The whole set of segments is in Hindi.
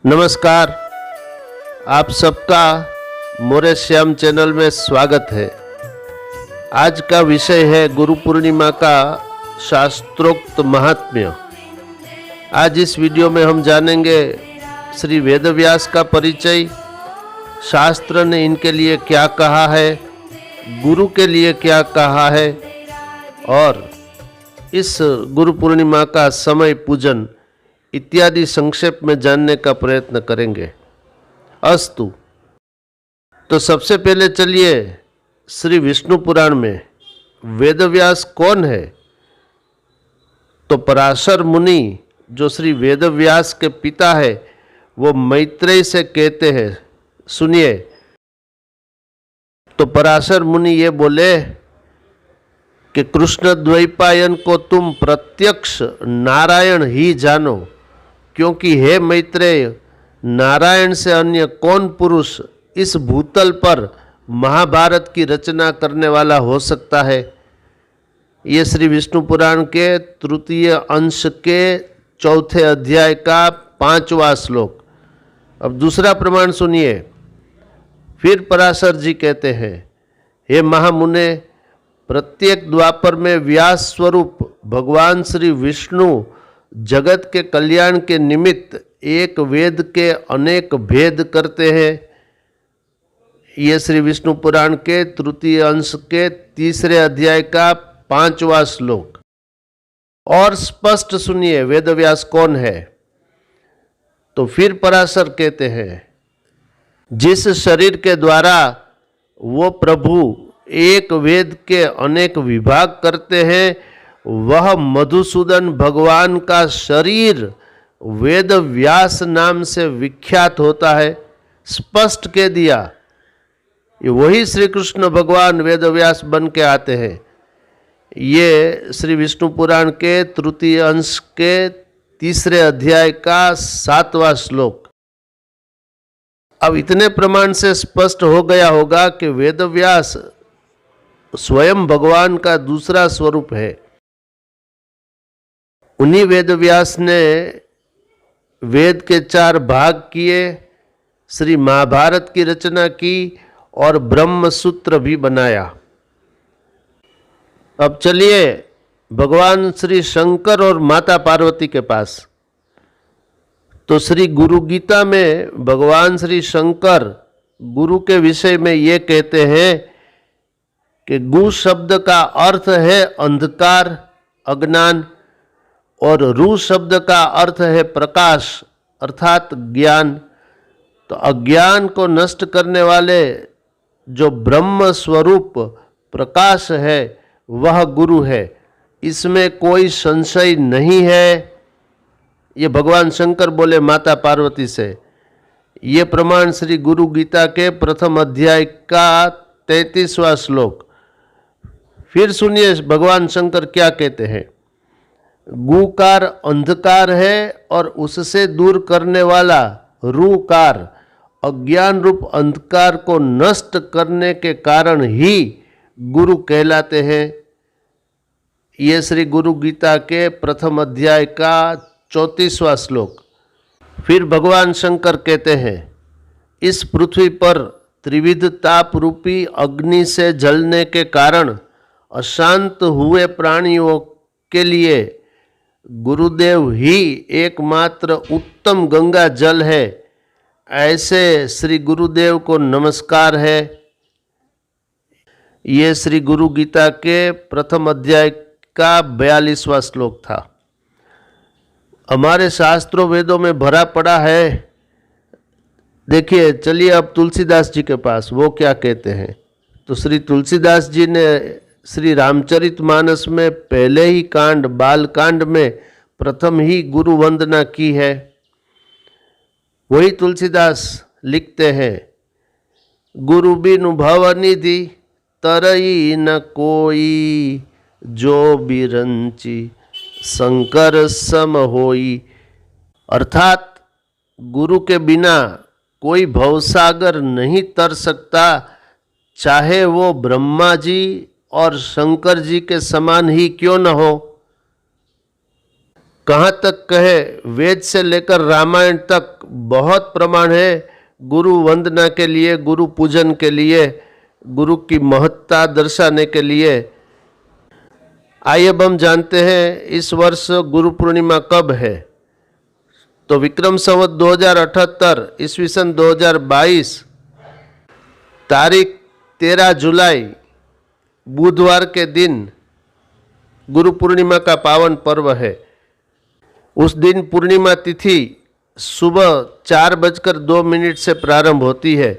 नमस्कार, आप सबका मोरे श्याम चैनल में स्वागत है। आज का विषय है गुरु पूर्णिमा का शास्त्रोक्त महात्म्य। आज इस वीडियो में हम जानेंगे श्री वेदव्यास का परिचय, शास्त्र ने इनके लिए क्या कहा है, गुरु के लिए क्या कहा है और इस गुरु पूर्णिमा का समय, पूजन इत्यादि संक्षेप में जानने का प्रयत्न करेंगे। अस्तु। तो सबसे पहले चलिए श्री विष्णु पुराण में वेदव्यास कौन है। तो पराशर मुनि जो श्री वेदव्यास के पिता है वो मैत्रेय से कहते हैं, सुनिए। तो पराशर मुनि ये बोले कि कृष्ण द्वैपायन को तुम प्रत्यक्ष नारायण ही जानो, क्योंकि हे मैत्रेय, नारायण से अन्य कौन पुरुष इस भूतल पर महाभारत की रचना करने वाला हो सकता है। ये श्री विष्णु पुराण के तृतीय अंश के चौथे अध्याय का 5वां श्लोक। अब दूसरा प्रमाण सुनिए। फिर पराशर जी कहते हैं, हे महामुने, प्रत्येक द्वापर में व्यास स्वरूप भगवान श्री विष्णु जगत के कल्याण के निमित्त एक वेद के अनेक भेद करते हैं। ये श्री विष्णु पुराण के तृतीय अंश के तीसरे अध्याय का 5वां श्लोक। और स्पष्ट सुनिए वेदव्यास कौन है। तो फिर पराशर कहते हैं, जिस शरीर के द्वारा वो प्रभु एक वेद के अनेक विभाग करते हैं, वह मधुसूदन भगवान का शरीर वेद व्यास नाम से विख्यात होता है। स्पष्ट कह दिया, ये वही श्री कृष्ण भगवान वेद व्यास बन के आते हैं। ये श्री विष्णु पुराण के तृतीय अंश के तीसरे अध्याय का 7वां श्लोक। अब इतने प्रमाण से स्पष्ट हो गया होगा कि वेद व्यास स्वयं भगवान का दूसरा स्वरूप है। उन्हीं वेद व्यास ने वेद के 4 भाग किए, श्री महाभारत की रचना की और ब्रह्म सूत्र भी बनाया। अब चलिए भगवान श्री शंकर और माता पार्वती के पास। तो श्री गुरु गीता में भगवान श्री शंकर गुरु के विषय में ये कहते हैं कि गु शब्द का अर्थ है अंधकार, अज्ञान, और रू शब्द का अर्थ है प्रकाश अर्थात ज्ञान। तो अज्ञान को नष्ट करने वाले जो ब्रह्म स्वरूप प्रकाश है वह गुरु है, इसमें कोई संशय नहीं है। ये भगवान शंकर बोले माता पार्वती से। ये प्रमाण श्री गुरु गीता के प्रथम अध्याय का 33वां श्लोक। फिर सुनिए भगवान शंकर क्या कहते हैं। गुकार अंधकार है और उससे दूर करने वाला रूकार अज्ञान रूप अंधकार को नष्ट करने के कारण ही गुरु कहलाते हैं। ये श्री गुरु गीता के प्रथम अध्याय का 34वां श्लोक। फिर भगवान शंकर कहते हैं, इस पृथ्वी पर त्रिविध ताप रूपी अग्नि से जलने के कारण अशांत हुए प्राणियों के लिए गुरुदेव ही एकमात्र उत्तम गंगा जल है। ऐसे श्री गुरुदेव को नमस्कार है। ये श्री गुरु गीता के प्रथम अध्याय का 42वां श्लोक था। हमारे शास्त्रों वेदों में भरा पड़ा है। देखिए, चलिए अब तुलसीदास जी के पास, वो क्या कहते हैं। तो श्री तुलसीदास जी ने श्री रामचरितमानस में पहले ही कांड बाल कांड में प्रथम ही गुरु वंदना की है। वही तुलसीदास लिखते हैं, गुरु बिनु भवनिधि तरई न कोई, जो बिरंची शंकर सम होई। अर्थात गुरु के बिना कोई भवसागर नहीं तर सकता, चाहे वो ब्रह्मा जी और शंकर जी के समान ही क्यों न हो। कहाँ तक कहे, वेद से लेकर रामायण तक बहुत प्रमाण है गुरु वंदना के लिए, गुरु पूजन के लिए, गुरु की महत्ता दर्शाने के लिए। आइए अब हम जानते हैं इस वर्ष गुरु पूर्णिमा कब है। तो विक्रम संवत 2078 ईस्वी सन 2022 तारीख 13 जुलाई बुधवार के दिन गुरु पूर्णिमा का पावन पर्व है। उस दिन पूर्णिमा तिथि सुबह 4:02 से प्रारंभ होती है।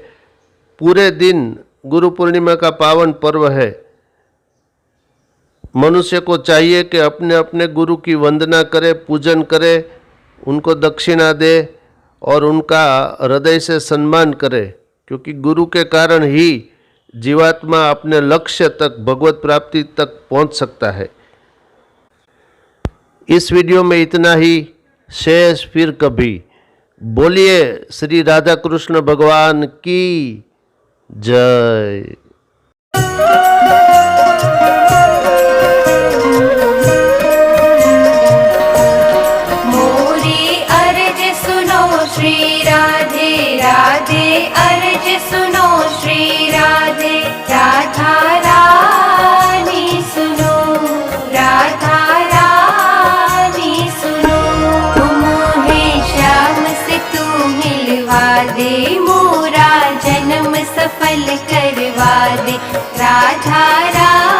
पूरे दिन गुरु पूर्णिमा का पावन पर्व है। मनुष्य को चाहिए कि अपने अपने गुरु की वंदना करे, पूजन करे, उनको दक्षिणा दे और उनका हृदय से सम्मान करे, क्योंकि गुरु के कारण ही जीवात्मा अपने लक्ष्य तक, भगवत प्राप्ति तक पहुंच सकता है। इस वीडियो में इतना ही, शेष फिर कभी। बोलिए श्री राधा कृष्ण भगवान की जय। श्री राधे राधे अर्ज सुनो, श्री राधे राधा रानी सुनो, राधा रानी सुनो। मोहे श्याम से तू मिलवा दे, मोरा जन्म सफल करवा दे, राधा रानी।